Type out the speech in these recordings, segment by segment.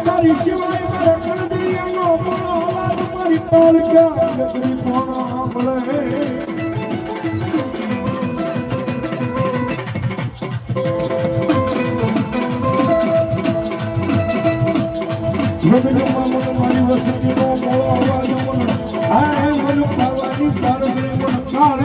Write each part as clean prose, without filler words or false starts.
તારી સિવાય મારે કણદીયાનો મોનો અવાજ મારી પાલકા નગરી મોનો મળે મારી વસતીનો મોળો અવાજ મને આ મને ખાવાની પારસરી મને કાળ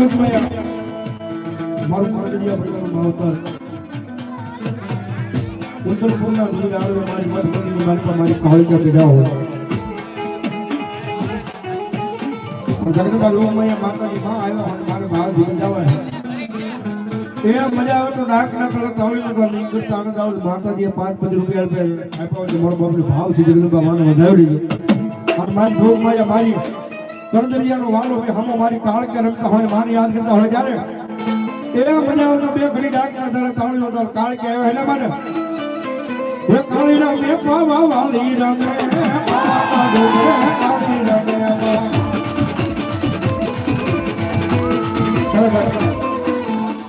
ગમે મારું કાગડિયા પ્રકારનું માવતર ઉત્તરપૂર્ણા દૂર આવે મારી મતની મારી કાળિકા પીડા હોય જગતમાં લોકમય માતાજી માં આવ્યા અને મારે ભાવ જીવન જવાય એ મજા આવે તો ડાક ના પેલા કાવળી નો નિકૃષ્ટ આનંદ આવે માતાજીએ 5 રૂપિયા આપ્યા એટલે મારો બાપનો ભાવ છે જગતમાં માને વધાવી દીધો અને મારી લોકમય મારી કરદરિયાનો વાલો હોય હમો મારી કાળકે રમતા હોય મારી યાદ કરતા હોય જ્યારે એ મજા આવે બે ઘડી ડાક ના તારા કાવળી નો કાળકે આવ્યો એટલે માને એ કાળી રમે પાવા વાલી રમે પાવા ડોલે કાળી રમે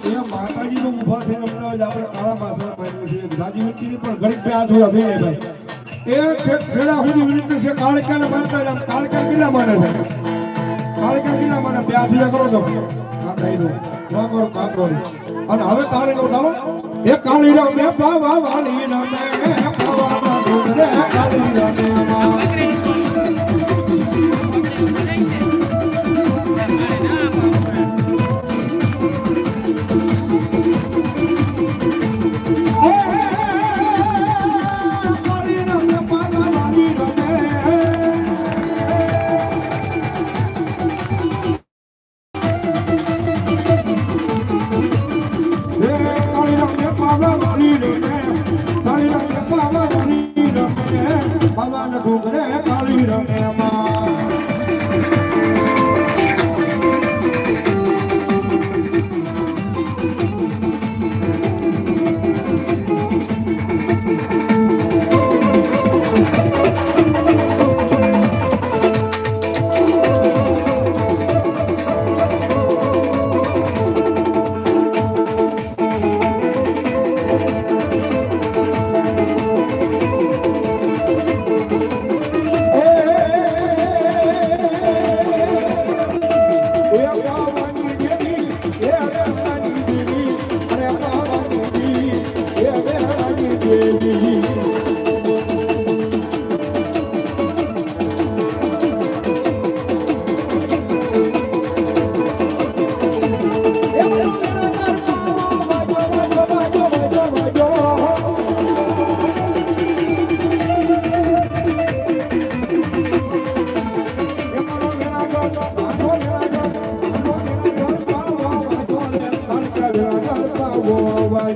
એ માતાજી નો ઉભા થઈને અમદાવાદ આપણે કાળા માથા માર્યું છે રાજી વ્યક્તિની પણ ગરીબ બે હાથ હોય બે ભાઈ એ છેડા સુધી વિરુદ્ધ છે કાળકાને માનતા જ કાળકા કેટલા માને છે કાળકા કેટલા માને બે હાથ કરો તો માતાજી નો વાગરો કાકરો અને હવે કાળી નો ચાલો એ કાળી રમે પાવા વાલી રમે પાવા ડોલે કાળી રમે કાળી રમે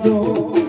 Yo